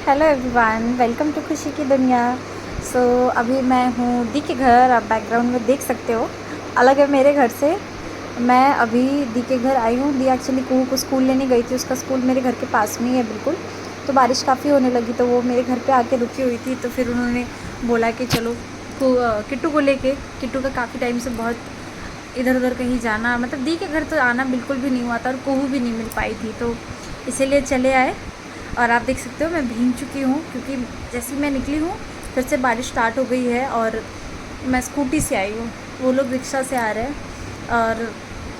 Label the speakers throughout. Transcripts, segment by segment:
Speaker 1: Hello everyone, welcome to खुशी की दुनिया। अभी मैं हूँ दी के घर। आप बैकग्राउंड में देख सकते हो, अलग है मेरे घर से। मैं अभी दी के घर आई हूँ। दी एक्चुअली कुहू को स्कूल लेने गई थी। उसका स्कूल मेरे घर के पास में ही है बिल्कुल। तो बारिश काफ़ी होने लगी तो वो मेरे घर पे आके रुकी हुई थी। तो फिर उन्होंने बोला कि चलो किट्टू को लेके। किट्टू का काफ़ी टाइम से बहुत इधर उधर कहीं जाना, मतलब दी के घर तो आना बिल्कुल भी नहीं हुआ था और कुहू भी नहीं मिल पाई थी, तो इसीलिए चले आए। और आप देख सकते हो मैं भीग चुकी हूँ, क्योंकि जैसे मैं निकली हूँ फिर से बारिश स्टार्ट हो गई है। और मैं स्कूटी से आई हूँ, वो लोग रिक्शा से आ रहे हैं। और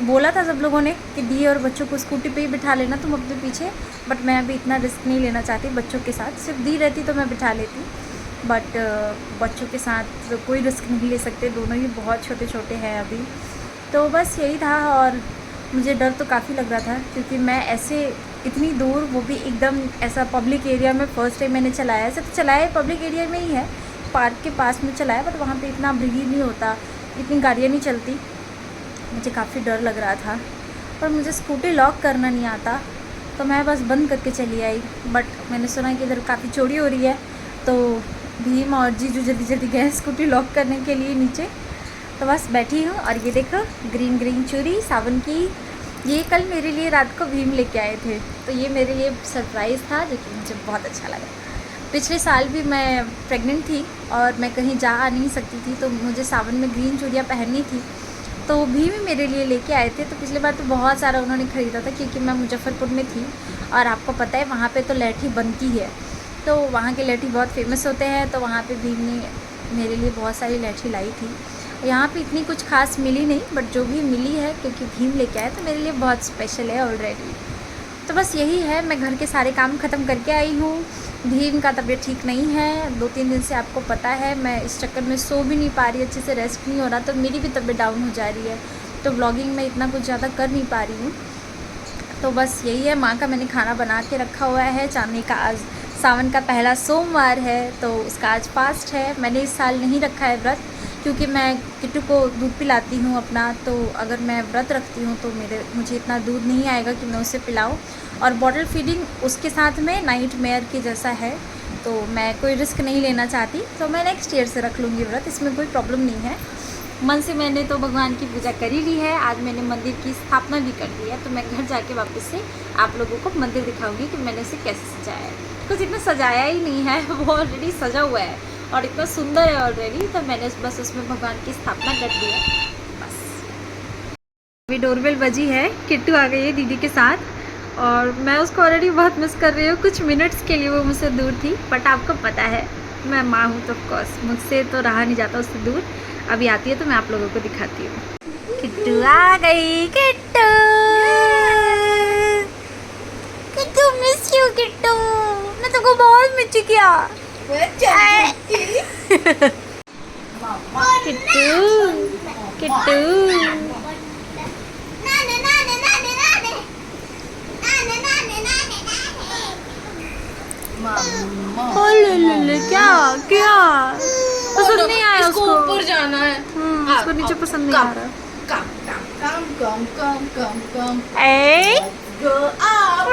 Speaker 1: बोला था सब लोगों ने कि दी और बच्चों को स्कूटी पे ही बिठा लेना तुम अपने पीछे, बट मैं अभी इतना रिस्क नहीं लेना चाहती बच्चों के साथ। सिर्फ दी रहती तो मैं बिठा लेती, बट बच्चों के साथ तो कोई रिस्क नहीं ले सकते, दोनों ही बहुत छोटे छोटे हैं अभी। तो बस यही था। और मुझे डर तो काफ़ी लग रहा था, क्योंकि मैं ऐसे इतनी दूर, वो भी एकदम ऐसा पब्लिक एरिया में फ़र्स्ट टाइम मैंने चलाया। ऐसे तो चलाया पब्लिक एरिया में ही है, पार्क के पास में चलाया, बट वहाँ पे इतना भीड़ नहीं होता, इतनी गाड़ियाँ नहीं चलती। मुझे काफ़ी डर लग रहा था, पर मुझे स्कूटी लॉक करना नहीं आता, तो मैं बस बंद करके चली आई। बट मैंने सुना कि इधर काफ़ी चोरी हो रही है, तो भीम और जीजू जल्दी जल्दी गए स्कूटी लॉक करने के लिए नीचे। तो बस बैठी हूँ। और ये देखो ग्रीन ग्रीन चूड़ी सावन की, ये कल मेरे लिए रात को भीम लेके आए थे, तो ये मेरे लिए सरप्राइज़ था, जो कि मुझे बहुत अच्छा लगा। पिछले साल भी मैं प्रेग्नेंट थी और मैं कहीं जा आ नहीं सकती थी, तो मुझे सावन में ग्रीन चूड़ियाँ पहननी थी, तो भीम मेरे लिए लेके आए थे। तो पिछले बार तो बहुत सारा उन्होंने ख़रीदा था, क्योंकि मैं मुजफ्फरपुर में थी और आपको पता है वहाँ पे तो लहठी बनती है, तो वहाँ के लहठी बहुत फेमस होते हैं। तो वहाँ पे भीम ने मेरे लिए बहुत सारी लहठी लाई थी। यहाँ पे इतनी कुछ खास मिली नहीं, बट जो भी मिली है क्योंकि भीम लेके आए तो मेरे लिए बहुत स्पेशल है ऑलरेडी। तो बस यही है, मैं घर के सारे काम ख़त्म करके आई हूँ। भीम का तबीयत ठीक नहीं है 2-3 दिन से, आपको पता है। मैं इस चक्कर में सो भी नहीं पा रही, अच्छे से रेस्ट नहीं हो रहा, तो मेरी भी तबीयत डाउन हो जा रही है, तो व्लॉगिंग में इतना कुछ ज़्यादा कर नहीं पा रही हूँ। तो बस यही है, माँ का मैंने खाना बना के रखा हुआ है। चांदनी का आज सावन का पहला सोमवार है, तो उसका आज फास्ट है। मैंने इस साल नहीं रखा है व्रत, क्योंकि मैं किट्टू को दूध पिलाती हूँ अपना, तो अगर मैं व्रत रखती हूँ तो मुझे इतना दूध नहीं आएगा कि मैं उसे पिलाऊँ। और बॉटल फीडिंग उसके साथ में नाइट मेयर की जैसा है, तो मैं कोई रिस्क नहीं लेना चाहती, तो मैं नेक्स्ट ईयर से रख लूँगी व्रत, इसमें कोई प्रॉब्लम नहीं है। मन से मैंने तो भगवान की पूजा कर ही ली है। आज मैंने मंदिर की स्थापना भी कर दी है, तो मैं घर जाके वापस से आप लोगों को मंदिर दिखाऊंगी कि मैंने उसे कैसे सजाया है। कुछ इतना सजाया ही नहीं है, वो ऑलरेडी सजा हुआ है और इतना सुंदर है ऑलरेडी, तो मैंने बस उसमें भगवान की स्थापना कर दी है बस। अभी डोरबेल बजी है, किट्टू आ गई है दीदी के साथ, और मैं उसको ऑलरेडी बहुत मिस कर रही हूँ। कुछ मिनट्स के लिए वो मुझसे दूर थी, बट आपको पता है मैं माँ हूँ, तो ऑफकोर्स मुझसे तो रहा नहीं जाता उससे दूर। अभी आती है तो मैं आप लोगों को दिखाती हूँ। किट्टू आ गई, किट्टू किट्टू मिस यू किट्टू, मैं तुमको बहुत मिस किया। किट्टू किट्टू क्या क्या पसंद नहीं आया उसको,
Speaker 2: ऊपर जाना है।
Speaker 1: उसको नीचे पसंद नहीं आ रहा।
Speaker 2: Come, come, come, come, come, come.
Speaker 1: ए
Speaker 2: Go up.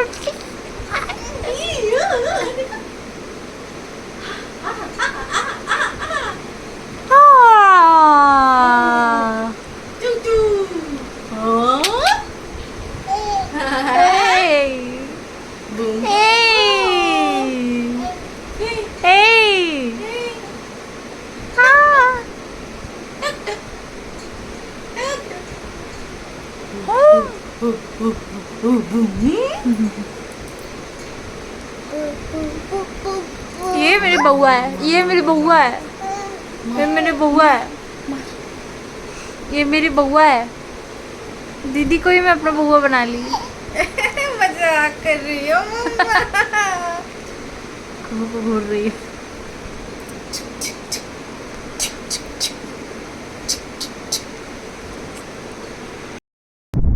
Speaker 2: Tung tung. Oh. Boom.
Speaker 1: ये मेरी बउआ है, ये मेरी बउआ है, ये मेरी बउआ है, ये मेरी बउआ है। दीदी को ही मैं अपना बउआ बना ली।
Speaker 2: मजाक कर रही हो मम्मा।
Speaker 1: घूर रही है।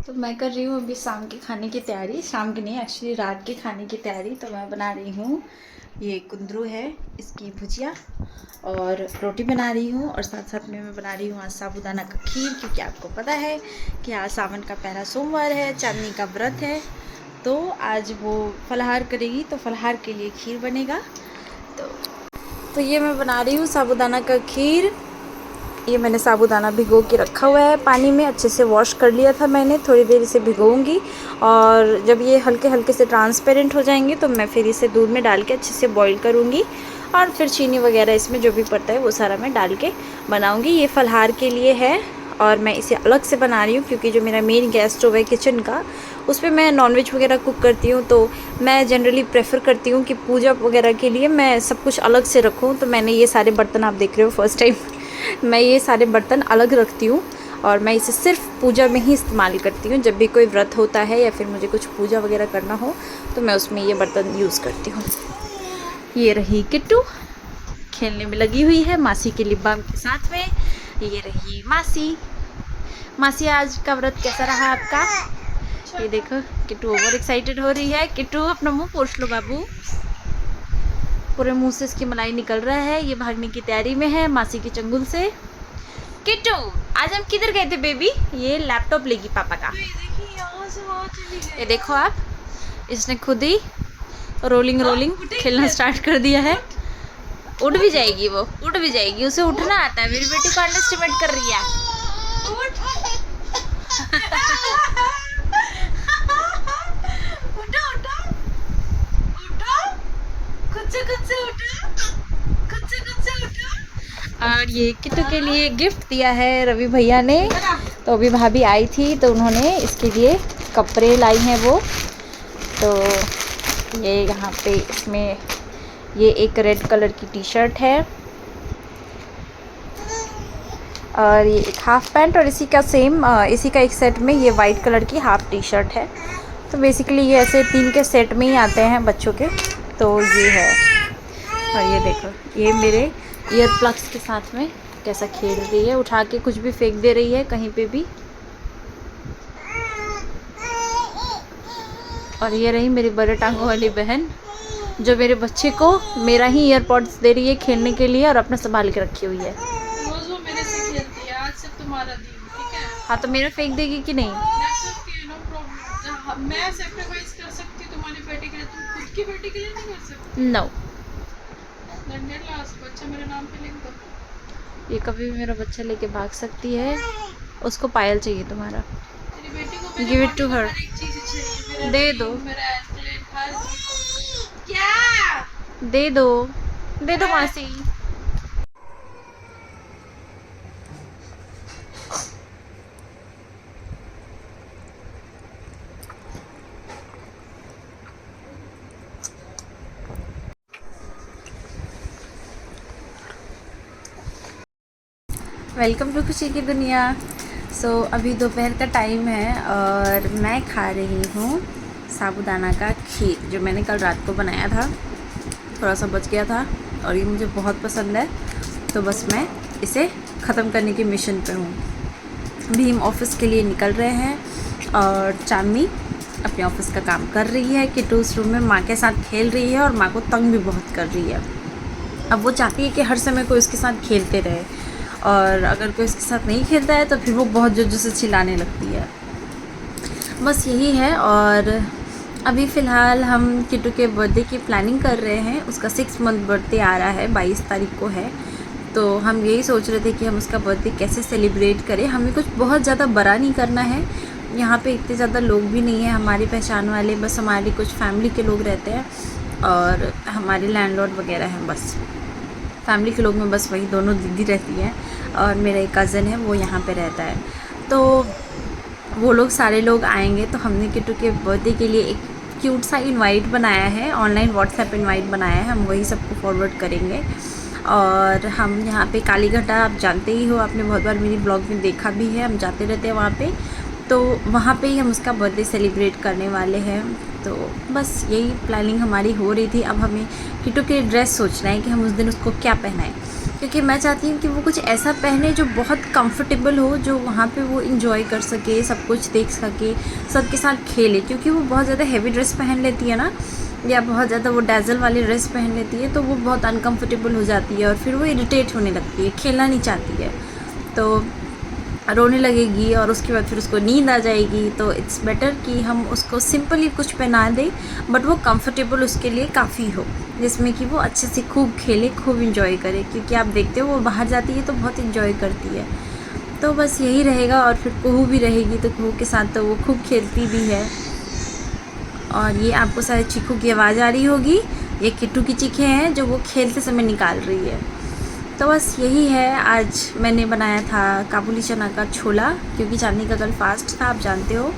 Speaker 1: तो मैं कर रही हूँ अभी शाम के खाने की तैयारी, शाम की नहीं एक्चुअली रात के खाने की तैयारी। तो मैं बना रही हूँ, ये कुंदरू है इसकी भुजिया और रोटी बना रही हूँ, और साथ साथ में मैं बना रही हूँ आज साबूदाना का खीर, क्योंकि आपको पता है कि आज सावन का पहला सोमवार है, चांदनी का व्रत है। तो आज वो फलाहार करेगी, तो फलाहार के लिए खीर बनेगा। तो ये मैं बना रही हूँ साबूदाना का खीर। ये मैंने साबूदाना भिगो के रखा हुआ है पानी में, अच्छे से वॉश कर लिया था मैंने। थोड़ी देर इसे भिगोऊंगी और जब ये हल्के हल्के से ट्रांसपेरेंट हो जाएंगे तो मैं फिर इसे दूध में डाल के अच्छे से बॉईल करूँगी और फिर चीनी वगैरह इसमें जो भी पड़ता है वो सारा मैं डाल के बनाऊँगी। ये फलाहार के लिए है और मैं इसे अलग से बना रही हूँ क्योंकि जो मेरा मेन गैस स्टोव है किचन का, उस पर मैं नॉनवेज वगैरह कुक करती हूँ। तो मैं जनरली प्रेफर करती हूँ कि पूजा वगैरह के लिए मैं सब कुछ अलग से रखूँ। तो मैंने ये सारे बर्तन आप देख रहे हो फर्स्ट टाइम मैं ये सारे बर्तन अलग रखती हूँ और मैं इसे सिर्फ पूजा में ही इस्तेमाल करती हूँ। जब भी कोई व्रत होता है या फिर मुझे कुछ पूजा वगैरह करना हो तो मैं उसमें ये बर्तन यूज़ करती हूँ। ये रही किट्टू, खेलने में लगी हुई है मासी के लिप बाम के साथ में। ये रही मासी। मासी आज का व्रत कैसा रहा आपका? ये देखो किट्टू ओवर एक्साइटेड हो रही है। किट्टू अपना मुंह पोंछ लो बाबू, पूरे मुंह से इसकी मलाई निकल रहा है। ये भागने की तैयारी में है मासी के चंगुल से। किट्टू आज हम किधर गए थे बेबी? ये लैपटॉप लेगी पापा का। ये देखो आप, इसने खुद ही रोलिंग खेलना स्टार्ट कर दिया है। उठ भी जाएगी, वो उठ भी जाएगी, उसे उठना आता है। मेरी बेटी को अंडरस्टिमेट कर रही है। और ये किट्टू के लिए गिफ्ट दिया है रवि भैया ने। तो अभी भाभी आई थी तो उन्होंने इसके लिए कपड़े लाई हैं वो। तो ये यहाँ पे इसमें ये एक रेड कलर की टी शर्ट है और ये एक हाफ पैंट और इसी का एक सेट में ये वाइट कलर की हाफ टी शर्ट है। तो बेसिकली ये ऐसे 3 के सेट में ही आते हैं बच्चों के। तो ये है, और ये देखो ये मेरे ईयर प्लग्स के साथ में कैसा खेल रही है, उठा के कुछ भी फेंक दे रही है कहीं पे भी। और ये रही मेरी बड़े टांगों वाली बहन जो मेरे बच्चे को मेरा ही ईयरपॉड्स दे रही है खेलने के लिए और अपना संभाल के रखी हुई है।
Speaker 2: रोज वो मेरे से खेलती है, आज सिर्फ तुम्हारा दिन, ठीक है?
Speaker 1: हाँ तो मेरा फेंक देगी कि नहीं?
Speaker 2: That's okay, no problem। मैं सैक्रिफाइस कर सकती हूँ तुम्हारी बेटी के लिए, तुम खुद की बेटी के लिए नहीं कर सकती।
Speaker 1: नो।
Speaker 2: लास्ट बच्चा मेरे नाम पे लिख दो।
Speaker 1: ये कभी भी मेरा बच्चा लेके भाग सकती है। उसको पायल चाहिए तुम्हारा।
Speaker 2: तेरी बेटी को
Speaker 1: Give it to her।
Speaker 2: हर एक चीज चाहिए, मेरा
Speaker 1: दे
Speaker 2: ring,
Speaker 1: दो।
Speaker 2: मेरा एंकलेट, हर चीज। क्या?
Speaker 1: दे दो मासी। वेलकम टू खुशी की दुनिया। सो अभी दोपहर का टाइम है और मैं खा रही हूँ साबूदाना का खीर जो मैंने कल रात को बनाया था। थोड़ा सा बच गया था और ये मुझे बहुत पसंद है, तो बस मैं इसे ख़त्म करने की मिशन पे हूँ। भीम ऑफिस के लिए निकल रहे हैं और चामी अपने ऑफिस का काम कर रही है। किट्टू उस रूम में माँ के साथ खेल रही है और माँ को तंग भी बहुत कर रही है। अब वो चाहती है कि हर समय कोई उसके साथ खेलते रहे और अगर कोई इसके साथ नहीं खेलता है तो फिर वो बहुत ज़ोर से चिल्लाने लगती है। बस यही है। और अभी फ़िलहाल हम किट्टू के बर्थडे की प्लानिंग कर रहे हैं। उसका 6 मंथ बर्थडे आ रहा है, 22 तारीख को है। तो हम यही सोच रहे थे कि हम उसका बर्थडे कैसे सेलिब्रेट करें। हमें कुछ बहुत ज़्यादा बड़ा नहीं करना है। यहाँ पे इतने ज़्यादा लोग भी नहीं हैं हमारी पहचान वाले, बस हमारी कुछ फैमिली के लोग रहते हैं और हमारे लैंडलॉर्ड वगैरह हैं। बस फैमिली के लोग में बस वही दोनों दीदी रहती हैं और मेरा एक कज़न है वो यहाँ पे रहता है। तो वो लोग सारे लोग आएंगे। तो हमने किट्टू के बर्थडे के लिए एक क्यूट सा इनवाइट बनाया है, ऑनलाइन व्हाट्सएप इनवाइट बनाया है। हम वही सबको फॉरवर्ड करेंगे। और हम यहाँ पे कालीघाटा आप जानते ही हो, आपने बहुत बार मेरी ब्लॉग में देखा भी है, हम जाते रहते हैं वहाँ पे। तो वहाँ पे ही हम उसका बर्थडे सेलिब्रेट करने वाले हैं। तो बस यही प्लानिंग हमारी हो रही थी। अब हमें किट्टू के ड्रेस सोचना है कि हम उस दिन उसको क्या पहनाएं, क्योंकि मैं चाहती हूँ कि वो कुछ ऐसा पहने जो बहुत कंफर्टेबल हो, जो वहाँ पे वो इंजॉय कर सके, सब कुछ देख सके, सबके साथ खेले। क्योंकि वो बहुत ज़्यादा हेवी ड्रेस पहन लेती है ना, या बहुत ज़्यादा वो डैज़ल वाली ड्रेस पहन लेती है तो वो बहुत अनकम्फर्टेबल हो जाती है और फिर वो इरिटेट होने लगती है, खेलना नहीं चाहती है। तो रोने लगेगी और उसके बाद फिर उसको नींद आ जाएगी। तो इट्स बेटर कि हम उसको सिंपली कुछ पहना दें, बट वो कंफर्टेबल उसके लिए काफ़ी हो, जिसमें कि वो अच्छे से खूब खेले, खूब इंजॉय करे। क्योंकि आप देखते हो वो बाहर जाती है तो बहुत इंजॉय करती है। तो बस यही रहेगा। और फिर कुहू भी रहेगी तो कुहू के साथ तो वो खूब खेलती भी है। और ये आपको शायद चीखू की आवाज़ आ रही होगी, ये किट्टू की चीखें हैं जो वो खेलते समय निकाल रही है। तो बस यही है। आज मैंने बनाया था काबुली चना का छोला, क्योंकि चांदनी का कल फास्ट था, आप जानते हो।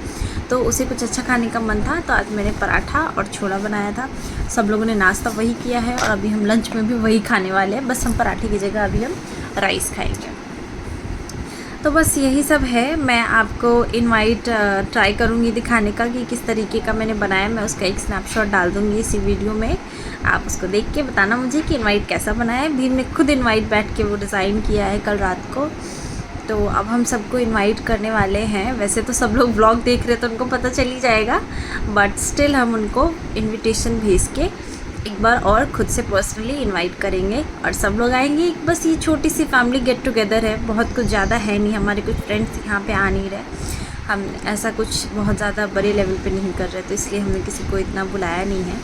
Speaker 1: तो उसे कुछ अच्छा खाने का मन था, तो आज मैंने पराठा और छोला बनाया था। सब लोगों ने नाश्ता वही किया है और अभी हम लंच में भी वही खाने वाले हैं। बस हम पराठे की जगह अभी हम राइस खाएंगे। तो बस यही सब है। मैं आपको इनवाइट ट्राई करूँगी दिखाने का कि किस तरीके का मैंने बनाया। मैं उसका एक स्नैपशॉट डाल दूँगी इसी वीडियो में, आप उसको देख के बताना मुझे कि इनवाइट कैसा बनाया है। भीम ने खुद इनवाइट बैठ के वो डिज़ाइन किया है कल रात को। तो अब हम सबको इनवाइट करने वाले हैं। वैसे तो सब लोग व्लॉग देख रहे हैं तो उनको पता चल ही जाएगा, बट स्टिल हम उनको इनविटेशन भेज के एक बार और खुद से पर्सनली इनवाइट करेंगे और सब लोग आएंगे। बस ये छोटी सी फैमिली गेट टुगेदर है, बहुत कुछ ज़्यादा है नहीं। हमारे कुछ फ्रेंड्स यहाँ पे आ नहीं रहे, हम ऐसा कुछ बहुत ज़्यादा बड़े लेवल पे नहीं कर रहे, तो इसलिए हमने किसी को इतना बुलाया नहीं है।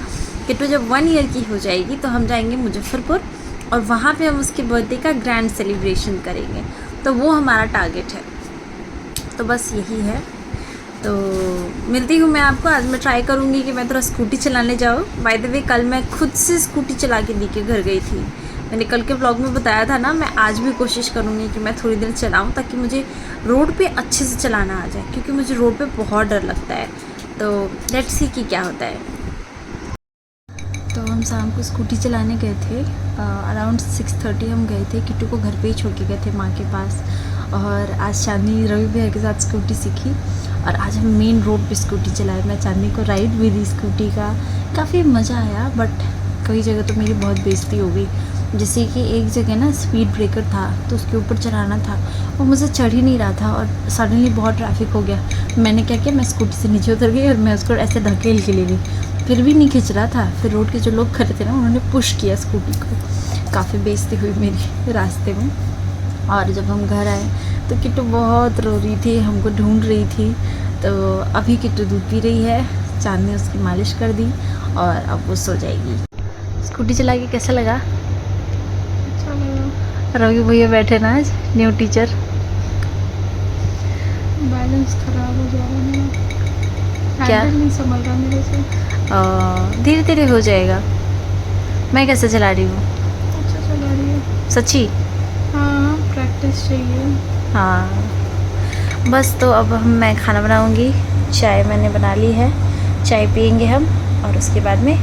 Speaker 1: किट्टू जब 1 ईयर की हो जाएगी तो हम जाएंगे मुजफ्फरपुर और वहाँ पे हम उसके बर्थडे का ग्रैंड सेलिब्रेशन करेंगे। तो वो हमारा टारगेट है। तो बस यही है। तो मिलती हूँ मैं आपको। आज मैं ट्राई करूँगी कि मैं थोड़ा स्कूटी चलाने जाऊँ। बाय द वे कल मैं खुद से स्कूटी चला के दी के घर गई थी। मैंने कल के व्लॉग में बताया था ना, मैं आज भी कोशिश करूँगी कि मैं थोड़ी देर चलाऊँ ताकि मुझे रोड पे अच्छे से चलाना आ जाए, क्योंकि मुझे रोड पे बहुत डर लगता है। तो लेट्स सी कि क्या होता है। तो हम शाम को स्कूटी चलाने गए थे, अराउंड 6:30 हम गए थे। किट्टू को घर पे ही छोड़ के गए थे माँ के पास। और आज चांदनी रवि भैया के साथ स्कूटी सीखी और आज हम मेन रोड पे स्कूटी चलाए। मैं चांदनी को राइड भी दी स्कूटी का, काफ़ी मज़ा आया। बट कई जगह तो मेरी बहुत बेइज्जती हो गई। जैसे कि एक जगह ना स्पीड ब्रेकर था तो उसके ऊपर चढ़ाना था, वो मुझे चढ़ ही नहीं रहा था और सडनली बहुत ट्रैफिक हो गया। मैंने क्या किया, मैं स्कूटी से नीचे उतर गई और मैं उसको ऐसे धकेल के ले गई, फिर भी नहीं खिंच रहा था। फिर रोड के जो लोग खड़े थे ना, उन्होंने पुश किया स्कूटी को। काफ़ी बेइज्जती हुई मेरी रास्ते में। और जब हम घर आए तो किट्टू बहुत रो रही थी, हमको ढूंढ रही थी। तो अभी किट्टू दूध पी रही है, चांद ने उसकी मालिश कर दी और अब वो सो जाएगी। स्कूटी चला के कैसा लगा?
Speaker 2: अच्छा लगा।
Speaker 1: रवि भैया बैठे ना आज, न्यू टीचर।
Speaker 2: बैलेंस खराब हो जा रहा है मेरा,
Speaker 1: क्या?
Speaker 2: हैंडल नहीं संभल रहा मेरे से।
Speaker 1: धीरे धीरे हो जाएगा। मैं कैसे चला रही हूँ?
Speaker 2: अच्छा चला रही है।
Speaker 1: सच्ची?
Speaker 2: हाँ, प्रैक्टिस चाहिए।
Speaker 1: हाँ बस। तो अब मैं खाना बनाऊंगी। चाय मैंने बना ली है, चाय पियेंगे हम और उसके बाद में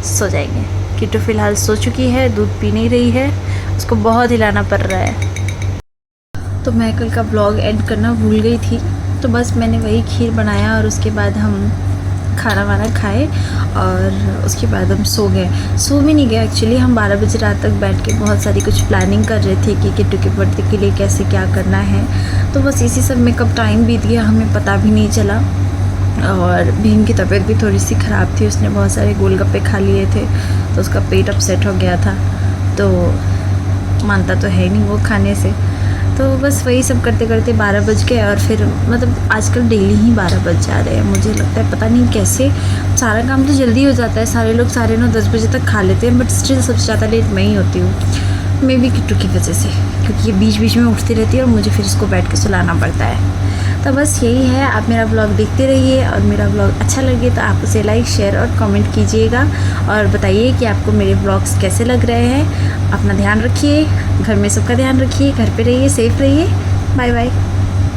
Speaker 1: सो जाएंगे। किट्टू फ़िलहाल सो चुकी है, दूध पी नहीं रही है, उसको बहुत हिलाना पड़ रहा है। तो मैं कल का ब्लॉग एंड करना भूल गई थी, तो बस मैंने वही खीर बनाया और उसके बाद हम खाना वाना खाए और उसके बाद हम सो गए। सो भी नहीं गए एक्चुअली, हम 12 बजे रात तक बैठ के बहुत सारी कुछ प्लानिंग कर रहे थे कि किट्टू के बर्थडे के लिए कैसे क्या करना है। तो बस इसी सब में कब टाइम बीत गया हमें पता भी नहीं चला। और भीम की तबीयत भी थोड़ी सी ख़राब थी, उसने बहुत सारे गोलगप्पे खा लिए थे तो उसका पेट अपसेट हो गया था, तो मानता तो है नहीं वो खाने से। तो बस वही सब करते करते 12 बज गए और फिर मतलब आजकल डेली ही 12 बज जा रहे हैं। मुझे लगता है पता नहीं कैसे, सारा काम तो जल्दी हो जाता है, सारे लोग 9:30 10 बजे तक खा लेते हैं, बट स्टिल सबसे ज़्यादा लेट मैं ही होती हूँ। मे बी किट्टू की वजह से, क्योंकि ये बीच बीच में उठती रहती है और मुझे फिर इसको बैठ के सुलाना पड़ता है। तो बस यही है। आप मेरा ब्लॉग देखते रहिए और मेरा ब्लॉग अच्छा लगे तो आप उसे लाइक शेयर और कमेंट कीजिएगा और बताइए कि आपको मेरे ब्लॉग्स कैसे लग रहे हैं। अपना ध्यान रखिए, घर में सबका ध्यान रखिए, घर पे रहिए, सेफ रहिए। Bye bye.